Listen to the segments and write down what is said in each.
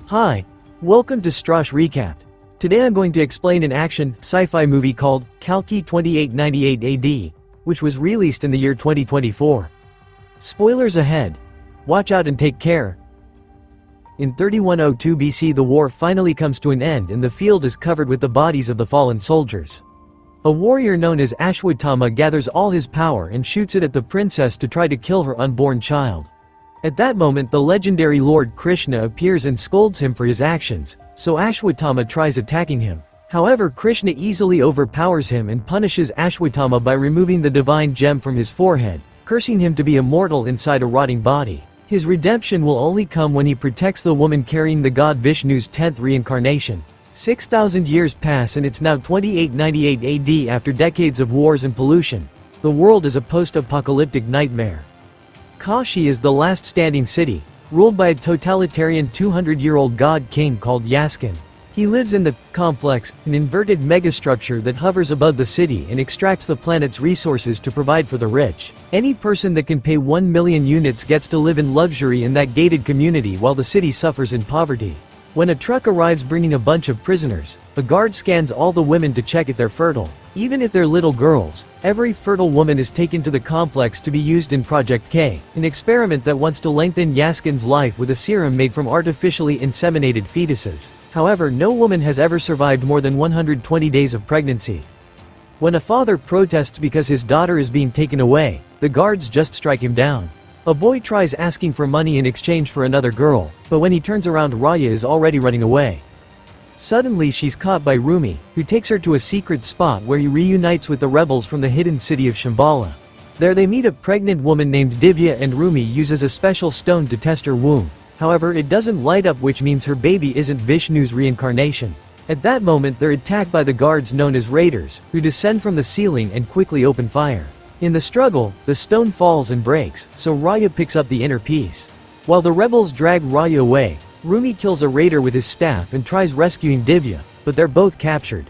Hi, welcome to Starz Recapped. Today I'm going to explain an action, sci-fi movie called Kalki 2898 AD, which was released in the year 2024. Spoilers ahead. Watch out and take care. In 3102 BC the war finally comes to an end and the field is covered with the bodies of the fallen soldiers. A warrior known as Ashwatthama gathers all his power and shoots it at the princess to try to kill her unborn child. At that moment the legendary Lord Krishna appears and scolds him for his actions, so Ashwatthama tries attacking him. However, Krishna easily overpowers him and punishes Ashwatthama by removing the divine gem from his forehead, cursing him to be immortal inside a rotting body. His redemption will only come when he protects the woman carrying the god Vishnu's 10th reincarnation. 6,000 years pass and it's now 2898 AD after decades of wars and pollution. The world is a post-apocalyptic nightmare. Kashi is the last standing city, ruled by a totalitarian 200-year-old god king called Yaskin. He lives in the complex, an inverted megastructure that hovers above the city and extracts the planet's resources to provide for the rich. Any person that can pay 1 million units gets to live in luxury in that gated community while the city suffers in poverty. When a truck arrives bringing a bunch of prisoners, a guard scans all the women to check if they're fertile. Even if they're little girls, every fertile woman is taken to the complex to be used in Project K, an experiment that wants to lengthen Yaskin's life with a serum made from artificially inseminated fetuses. However, no woman has ever survived more than 120 days of pregnancy. When a father protests because his daughter is being taken away, the guards just strike him down. A boy tries asking for money in exchange for another girl, but when he turns around Raya is already running away. Suddenly she's caught by Rumi, who takes her to a secret spot where he reunites with the rebels from the hidden city of Shambhala. There they meet a pregnant woman named Divya and Rumi uses a special stone to test her womb. However, it doesn't light up, which means her baby isn't Vishnu's reincarnation. At that moment they're attacked by the guards known as raiders, who descend from the ceiling and quickly open fire. In the struggle, the stone falls and breaks, so Raya picks up the inner piece. While the rebels drag Raya away, Rumi kills a raider with his staff and tries rescuing Divya, but they're both captured.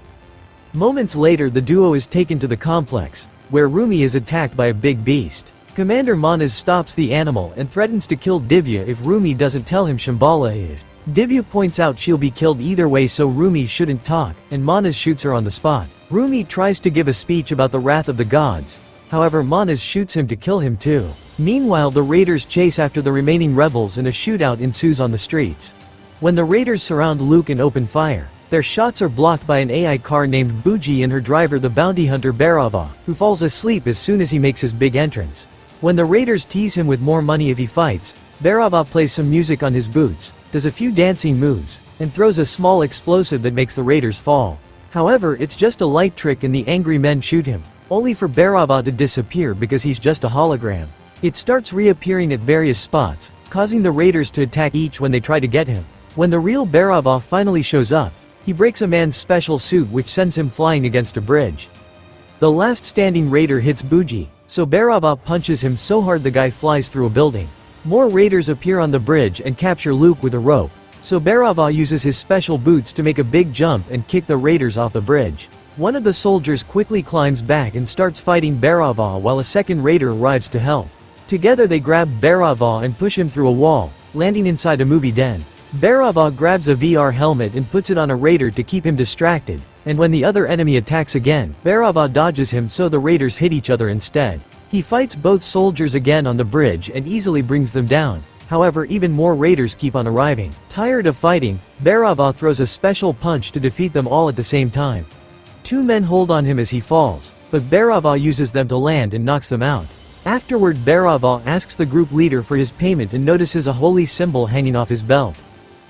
Moments later the duo is taken to the complex, where Rumi is attacked by a big beast. Commander Manas stops the animal and threatens to kill Divya if Rumi doesn't tell him Shambhala is. Divya points out she'll be killed either way, so Rumi shouldn't talk, and Manas shoots her on the spot. Rumi tries to give a speech about the wrath of the gods. However, Manas shoots him to kill him too. Meanwhile the raiders chase after the remaining rebels and a shootout ensues on the streets. When the raiders surround Luke and open fire, their shots are blocked by an AI car named Buji and her driver the bounty hunter Bhairava, who falls asleep as soon as he makes his big entrance. When the raiders tease him with more money if he fights, Bhairava plays some music on his boots, does a few dancing moves, and throws a small explosive that makes the raiders fall. However, it's just a light trick and the angry men shoot him, only for Bhairava to disappear because he's just a hologram. It starts reappearing at various spots, causing the raiders to attack each when they try to get him. When the real Bhairava finally shows up, he breaks a man's special suit which sends him flying against a bridge. The last standing raider hits Buji, so Bhairava punches him so hard the guy flies through a building. More raiders appear on the bridge and capture Luke with a rope, so Bhairava uses his special boots to make a big jump and kick the raiders off the bridge. One of the soldiers quickly climbs back and starts fighting Bhairava while a second raider arrives to help. Together they grab Bhairava and push him through a wall, landing inside a movie den. Bhairava grabs a VR helmet and puts it on a raider to keep him distracted, and when the other enemy attacks again, Bhairava dodges him so the raiders hit each other instead. He fights both soldiers again on the bridge and easily brings them down. However, even more raiders keep on arriving. Tired of fighting, Bhairava throws a special punch to defeat them all at the same time. Two men hold on him as he falls, but Bhairava uses them to land and knocks them out. Afterward Bhairava asks the group leader for his payment and notices a holy symbol hanging off his belt.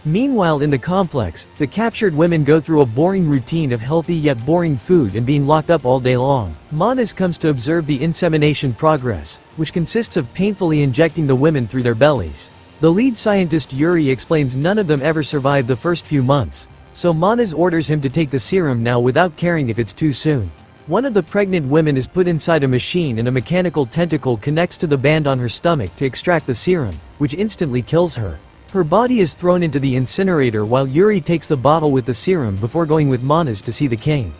Meanwhile in the complex, the captured women go through a boring routine of healthy yet boring food and being locked up all day long. Manas comes to observe the insemination progress, which consists of painfully injecting the women through their bellies. The lead scientist Yuri explains none of them ever survive the first few months, so Manas orders him to take the serum now without caring if it's too soon. One of the pregnant women is put inside a machine and a mechanical tentacle connects to the band on her stomach to extract the serum, which instantly kills her. Her body is thrown into the incinerator while Yuri takes the bottle with the serum before going with Manas to see the king.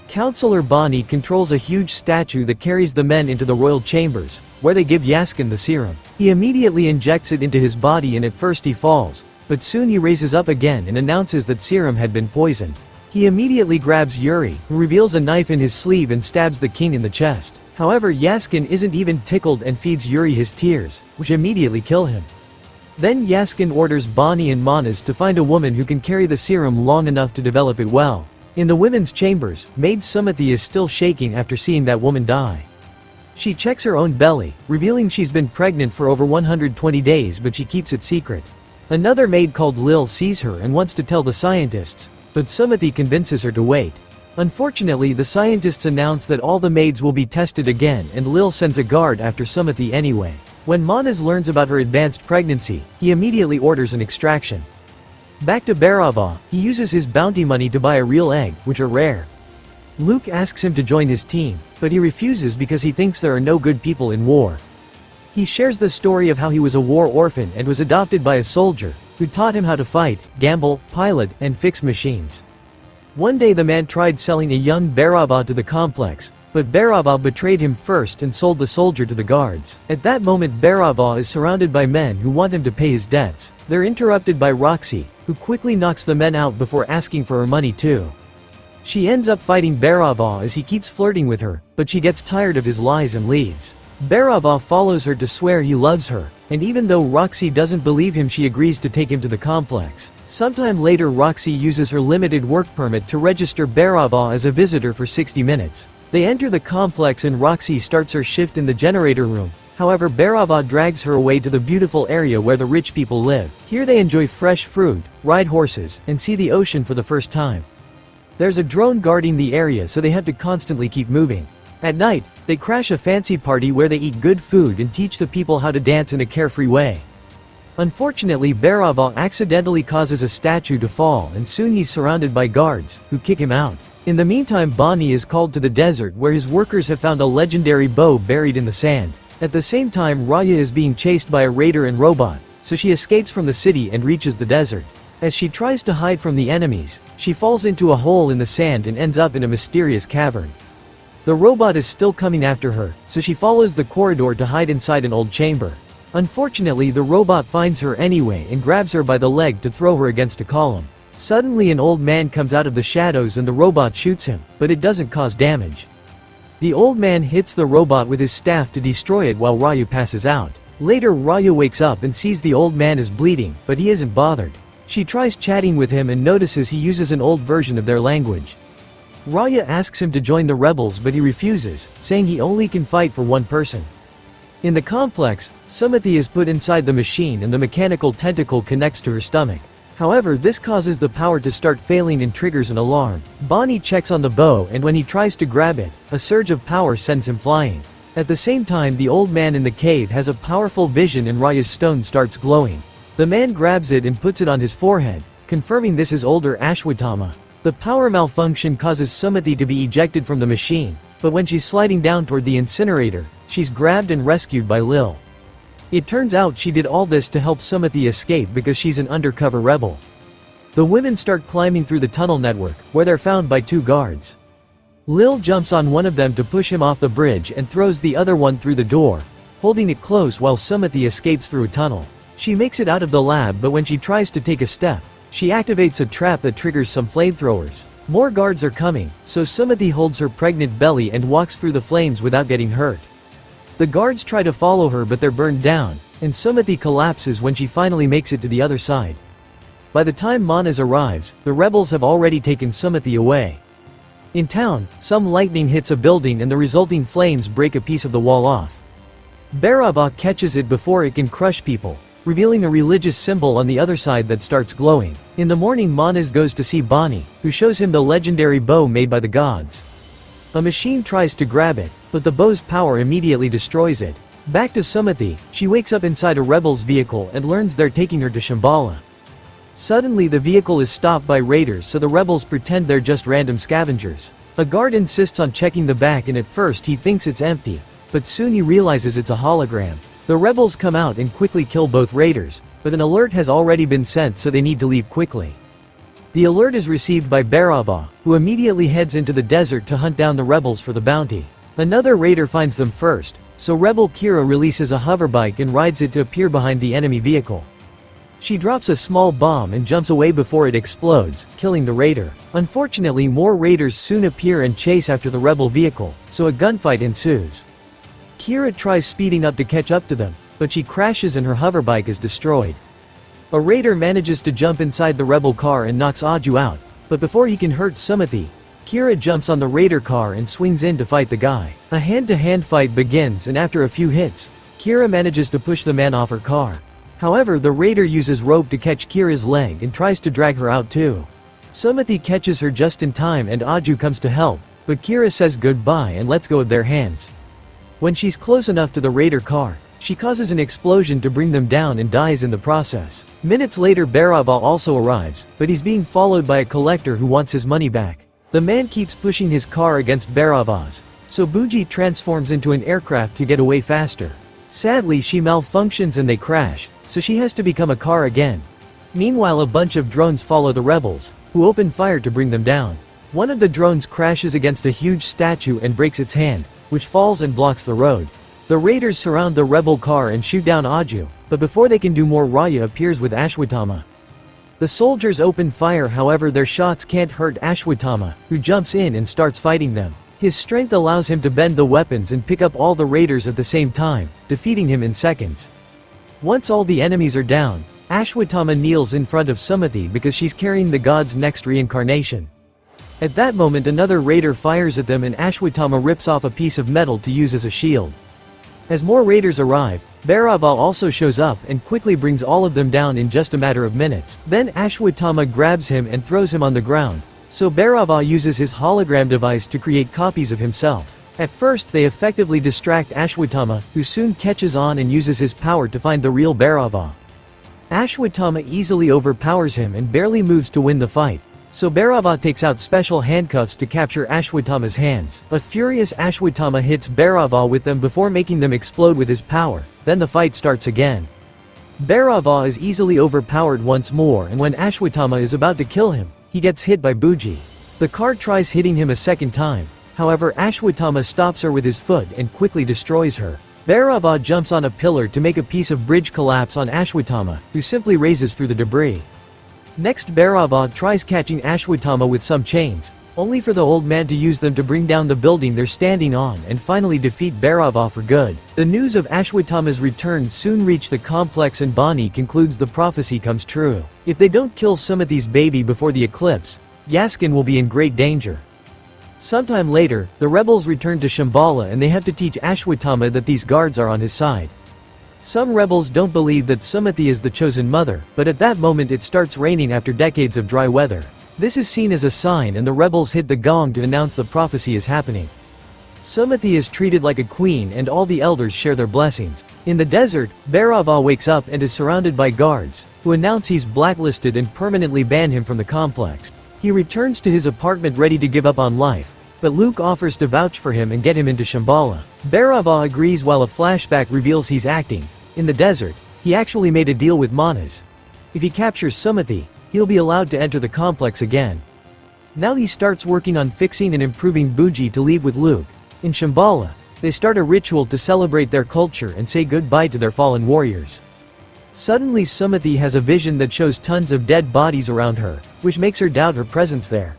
Counselor Bani controls a huge statue that carries the men into the royal chambers, where they give Yaskin the serum. He immediately injects it into his body and at first he falls, but soon he raises up again and announces that Serum had been poisoned. He immediately grabs Yuri, who reveals a knife in his sleeve and stabs the king in the chest. However, Yaskin isn't even tickled and feeds Yuri his tears, which immediately kill him. Then Yaskin orders Bonnie and Manas to find a woman who can carry the serum long enough to develop it well. In the women's chambers, maid Sumati is still shaking after seeing that woman die. She checks her own belly, revealing she's been pregnant for over 120 days, but she keeps it secret. Another maid called Lil sees her and wants to tell the scientists, but Sumati convinces her to wait. Unfortunately, the scientists announce that all the maids will be tested again, and Lil sends a guard after Sumati anyway. When Manas learns about her advanced pregnancy, he immediately orders an extraction. Back to Bhairava, he uses his bounty money to buy a real egg, which are rare. Luke asks him to join his team, but he refuses because he thinks there are no good people in war. He shares the story of how he was a war orphan and was adopted by a soldier, who taught him how to fight, gamble, pilot, and fix machines. One day the man tried selling a young Bhairava to the complex, but Bhairava betrayed him first and sold the soldier to the guards. At that moment Bhairava is surrounded by men who want him to pay his debts. They're interrupted by Roxy, who quickly knocks the men out before asking for her money too. She ends up fighting Bhairava as he keeps flirting with her, but she gets tired of his lies and leaves. Bhairava follows her to swear he loves her, and even though Roxy doesn't believe him, she agrees to take him to the complex. Sometime later Roxy uses her limited work permit to register Bhairava as a visitor for 60 minutes. They enter the complex and Roxy starts her shift in the generator room. However, Bhairava drags her away to the beautiful area where the rich people live. Here they enjoy fresh fruit, ride horses, and see the ocean for the first time. There's a drone guarding the area, so they have to constantly keep moving. At night, they crash a fancy party where they eat good food and teach the people how to dance in a carefree way. Unfortunately, Bhairava accidentally causes a statue to fall and soon he's surrounded by guards, who kick him out. In the meantime, Bonnie is called to the desert where his workers have found a legendary bow buried in the sand. At the same time, Raya is being chased by a raider and robot, so she escapes from the city and reaches the desert. As she tries to hide from the enemies, she falls into a hole in the sand and ends up in a mysterious cavern. The robot is still coming after her, so she follows the corridor to hide inside an old chamber. Unfortunately, the robot finds her anyway and grabs her by the leg to throw her against a column. Suddenly an old man comes out of the shadows and the robot shoots him, but it doesn't cause damage. The old man hits the robot with his staff to destroy it while Ryu passes out. Later Ryu wakes up and sees the old man is bleeding, but he isn't bothered. She tries chatting with him and notices he uses an old version of their language. Raya asks him to join the rebels, but he refuses, saying he only can fight for one person. In the complex, Sumati is put inside the machine and the mechanical tentacle connects to her stomach. However, this causes the power to start failing and triggers an alarm. Bonnie checks on the bow and when he tries to grab it, a surge of power sends him flying. At the same time, the old man in the cave has a powerful vision and Raya's stone starts glowing. The man grabs it and puts it on his forehead, confirming this is older Ashwatthama. The power malfunction causes Sumati to be ejected from the machine, but when she's sliding down toward the incinerator, she's grabbed and rescued by Lil. It turns out she did all this to help Sumati escape because she's an undercover rebel. The women start climbing through the tunnel network, where they're found by two guards. Lil jumps on one of them to push him off the bridge and throws the other one through the door, holding it close while Sumati escapes through a tunnel. She makes it out of the lab, but when she tries to take a step, she activates a trap that triggers some flamethrowers. More guards are coming, so Sumati holds her pregnant belly and walks through the flames without getting hurt. The guards try to follow her but they're burned down, and Sumati collapses when she finally makes it to the other side. By the time Manas arrives, the rebels have already taken Sumati away. In town, some lightning hits a building and the resulting flames break a piece of the wall off. Bhairava catches it before it can crush people, revealing a religious symbol on the other side that starts glowing. In the morning, Manas goes to see Bonnie, who shows him the legendary bow made by the gods. A machine tries to grab it, but the bow's power immediately destroys it. Back to Sumati, she wakes up inside a rebel's vehicle and learns they're taking her to Shambhala. Suddenly the vehicle is stopped by raiders, so the rebels pretend they're just random scavengers. A guard insists on checking the back and at first he thinks it's empty, but soon he realizes it's a hologram. The rebels come out and quickly kill both raiders, but an alert has already been sent, so they need to leave quickly. The alert is received by Bhairava, who immediately heads into the desert to hunt down the rebels for the bounty. Another raider finds them first, so Rebel Kira releases a hoverbike and rides it to appear behind the enemy vehicle. She drops a small bomb and jumps away before it explodes, killing the raider. Unfortunately, more raiders soon appear and chase after the rebel vehicle, so a gunfight ensues. Kira tries speeding up to catch up to them, but she crashes and her hoverbike is destroyed. A raider manages to jump inside the rebel car and knocks Aju out, but before he can hurt Sumati, Kira jumps on the raider car and swings in to fight the guy. A hand-to-hand fight begins, and after a few hits, Kira manages to push the man off her car. However, the raider uses rope to catch Kira's leg and tries to drag her out too. Sumati catches her just in time and Aju comes to help, but Kira says goodbye and lets go of their hands. When she's close enough to the raider car, she causes an explosion to bring them down and dies in the process. Minutes later, Bhairava also arrives, but he's being followed by a collector who wants his money back. The man keeps pushing his car against Bhairava's, so Bhuji transforms into an aircraft to get away faster. Sadly, she malfunctions and they crash, so she has to become a car again. Meanwhile, a bunch of drones follow the rebels, who open fire to bring them down. One of the drones crashes against a huge statue and breaks its hand, which falls and blocks the road. The raiders surround the rebel car and shoot down Aju, but before they can do more, Raya appears with Ashwatthama. The soldiers open fire, however their shots can't hurt Ashwatthama, who jumps in and starts fighting them. His strength allows him to bend the weapons and pick up all the raiders at the same time, defeating him in seconds. Once all the enemies are down, Ashwatthama kneels in front of Sumati because she's carrying the god's next reincarnation. At that moment, another raider fires at them and Ashwatthama rips off a piece of metal to use as a shield. As more raiders arrive, Bhairava also shows up and quickly brings all of them down in just a matter of minutes. Then Ashwatthama grabs him and throws him on the ground, so Bhairava uses his hologram device to create copies of himself. At first they effectively distract Ashwatthama, who soon catches on and uses his power to find the real Bhairava. Ashwatthama easily overpowers him and barely moves to win the fight, so Bhairava takes out special handcuffs to capture Ashwatthama's hands. A furious Ashwatthama hits Bhairava with them before making them explode with his power, then the fight starts again. Bhairava is easily overpowered once more, and when Ashwatthama is about to kill him, he gets hit by Bhuji. The car tries hitting him a second time, however Ashwatthama stops her with his foot and quickly destroys her. Bhairava jumps on a pillar to make a piece of bridge collapse on Ashwatthama, who simply races through the debris. Next, Bhairava tries catching Ashwatthama with some chains, only for the old man to use them to bring down the building they're standing on and finally defeat Bhairava for good. The news of Ashwatthama's return soon reached the complex and Bonnie concludes the prophecy comes true. If they don't kill Sumati's baby before the eclipse, Yaskin will be in great danger. Sometime later, the rebels return to Shambhala and they have to teach Ashwatthama that these guards are on his side. Some rebels don't believe that Sumati is the chosen mother, but at that moment it starts raining after decades of dry weather. This is seen as a sign and the rebels hit the gong to announce the prophecy is happening. Sumati is treated like a queen and all the elders share their blessings. In the desert, Bhairava wakes up and is surrounded by guards, who announce he's blacklisted and permanently ban him from the complex. He returns to his apartment ready to give up on life, but Luke offers to vouch for him and get him into Shambhala. Bhairava agrees while a flashback reveals he's acting. In the desert, he actually made a deal with Manas. If he captures Sumati, he'll be allowed to enter the complex again. Now he starts working on fixing and improving Bhuji to leave with Luke. In Shambhala, they start a ritual to celebrate their culture and say goodbye to their fallen warriors. Suddenly Sumati has a vision that shows tons of dead bodies around her, which makes her doubt her presence there.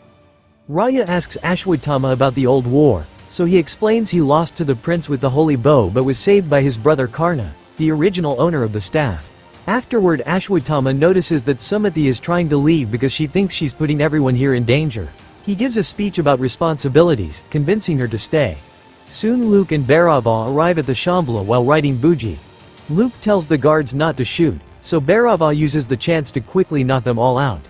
Raya asks Ashwatthama about the old war, so he explains he lost to the prince with the holy bow but was saved by his brother Karna, the original owner of the staff. Afterward, Ashwatthama notices that Sumati is trying to leave because she thinks she's putting everyone here in danger. He gives a speech about responsibilities, convincing her to stay. Soon Luke and Bhairava arrive at the Shambhala while riding Bhuji. Luke tells the guards not to shoot, so Bhairava uses the chance to quickly knock them all out.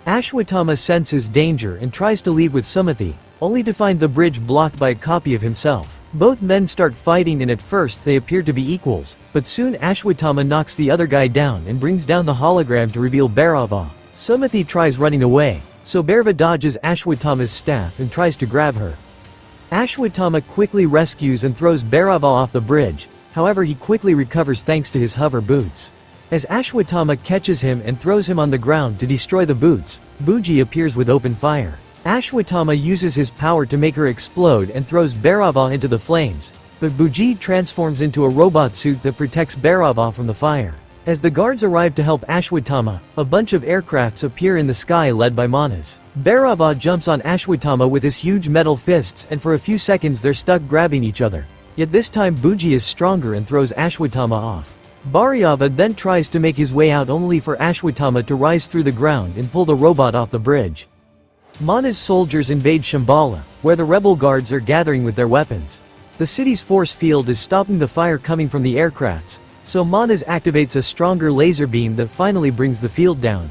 Ashwatthama senses danger and tries to leave with Sumati, only to find the bridge blocked by a copy of himself. Both men start fighting and at first they appear to be equals, but soon Ashwatthama knocks the other guy down and brings down the hologram to reveal Bhairava. Sumati tries running away, so Bhairava dodges Ashwatthama's staff and tries to grab her. Ashwatthama quickly rescues and throws Bhairava off the bridge, however he quickly recovers thanks to his hover boots. As Ashwatthama catches him and throws him on the ground to destroy the boots, Bhuji appears with open fire. Ashwatthama uses his power to make her explode and throws Bhairava into the flames, but Bhuji transforms into a robot suit that protects Bhairava from the fire. As the guards arrive to help Ashwatthama, a bunch of aircrafts appear in the sky led by Manas. Bhairava jumps on Ashwatthama with his huge metal fists and for a few seconds they're stuck grabbing each other. Yet this time Bhuji is stronger and throws Ashwatthama off. Bhairava then tries to make his way out only for Ashwatthama to rise through the ground and pull the robot off the bridge. Mana's soldiers invade Shambhala, where the rebel guards are gathering with their weapons. The city's force field is stopping the fire coming from the aircrafts, so Manas activates a stronger laser beam that finally brings the field down.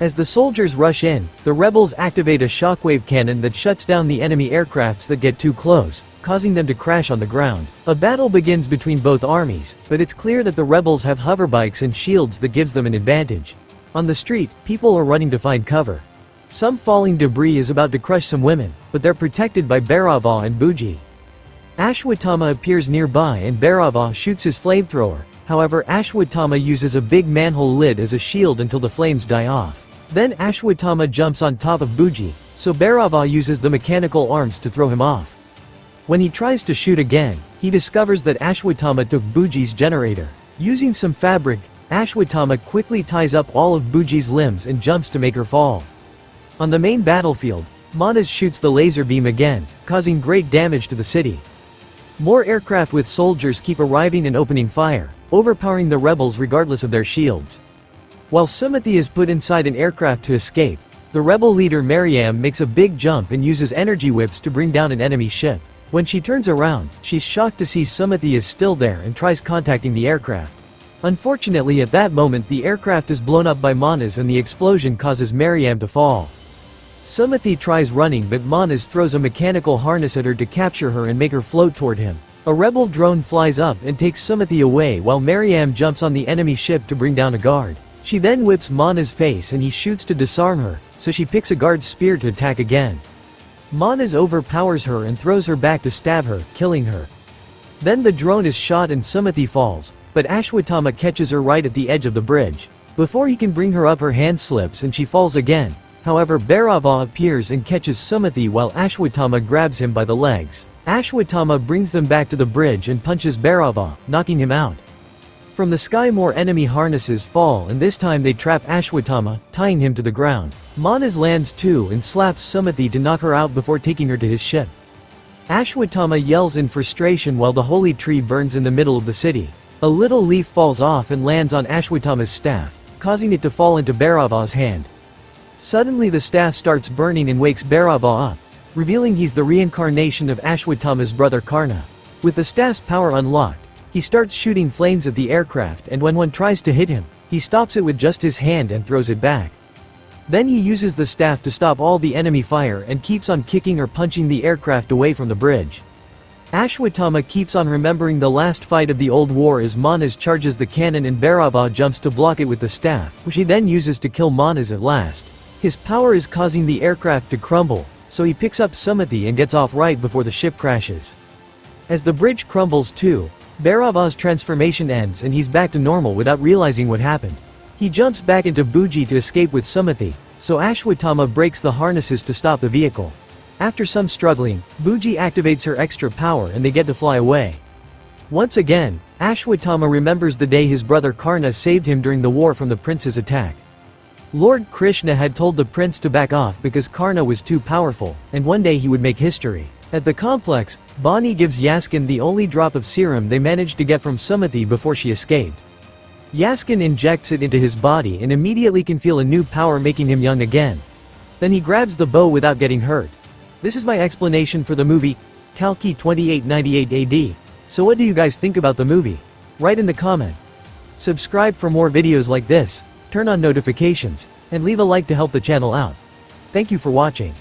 As the soldiers rush in, the rebels activate a shockwave cannon that shuts down the enemy aircrafts that get too close, causing them to crash on the ground. A battle begins between both armies, but it's clear that the rebels have hoverbikes and shields that gives them an advantage. On the street, people are running to find cover. Some falling debris is about to crush some women, but they're protected by Bhairava and Bhuji. Ashwatthama appears nearby and Bhairava shoots his flamethrower. However, Ashwatthama uses a big manhole lid as a shield until the flames die off. Then Ashwatthama jumps on top of Bhuji, so Bhairava uses the mechanical arms to throw him off. When he tries to shoot again, he discovers that Ashwatthama took Bhuji's generator. Using some fabric, Ashwatthama quickly ties up all of Bhuji's limbs and jumps to make her fall. On the main battlefield, Manas shoots the laser beam again, causing great damage to the city. More aircraft with soldiers keep arriving and opening fire, overpowering the rebels regardless of their shields. While Sumati is put inside an aircraft to escape, the rebel leader Mariam makes a big jump and uses energy whips to bring down an enemy ship. When she turns around, she's shocked to see Sumati is still there and tries contacting the aircraft. Unfortunately, at that moment the aircraft is blown up by Manas and the explosion causes Mariam to fall. Sumati tries running but Manas throws a mechanical harness at her to capture her and make her float toward him. A rebel drone flies up and takes Sumati away while Mariam jumps on the enemy ship to bring down a guard. She then whips Manas' face and he shoots to disarm her, so she picks a guard's spear to attack again. Manas overpowers her and throws her back to stab her, killing her. Then the drone is shot and Sumati falls, but Ashwatthama catches her right at the edge of the bridge. Before he can bring her up, her hand slips and she falls again. However, Bhairava appears and catches Sumati while Ashwatthama grabs him by the legs. Ashwatthama brings them back to the bridge and punches Bhairava, knocking him out. From the sky more enemy harnesses fall and this time they trap Ashwatthama, tying him to the ground. Manas lands too and slaps Sumati to knock her out before taking her to his ship. Ashwatthama yells in frustration while the holy tree burns in the middle of the city. A little leaf falls off and lands on Ashwatthama's staff, causing it to fall into Bhairava's hand. Suddenly the staff starts burning and wakes Bhairava up, revealing he's the reincarnation of Ashwatthama's brother Karna. With the staff's power unlocked, he starts shooting flames at the aircraft and when one tries to hit him, he stops it with just his hand and throws it back. Then he uses the staff to stop all the enemy fire and keeps on kicking or punching the aircraft away from the bridge. Ashwatthama keeps on remembering the last fight of the old war as Manas charges the cannon and Bhairava jumps to block it with the staff, which he then uses to kill Manas at last. His power is causing the aircraft to crumble, so he picks up Sumati and gets off right before the ship crashes. As the bridge crumbles too, Bhairava's transformation ends and he's back to normal without realizing what happened. He jumps back into Bhuji to escape with Sumati, so Ashwatthama breaks the harnesses to stop the vehicle. After some struggling, Bhuji activates her extra power and they get to fly away. Once again, Ashwatthama remembers the day his brother Karna saved him during the war from the prince's attack. Lord Krishna had told the prince to back off because Karna was too powerful, and one day he would make history. At the complex, Bonnie gives Yaskin the only drop of serum they managed to get from Sumati before she escaped. Yaskin injects it into his body and immediately can feel a new power making him young again. Then he grabs the bow without getting hurt. This is my explanation for the movie, Kalki 2898 AD. So what do you guys think about the movie? Write in the comment. Subscribe for more videos like this, turn on notifications, and leave a like to help the channel out. Thank you for watching.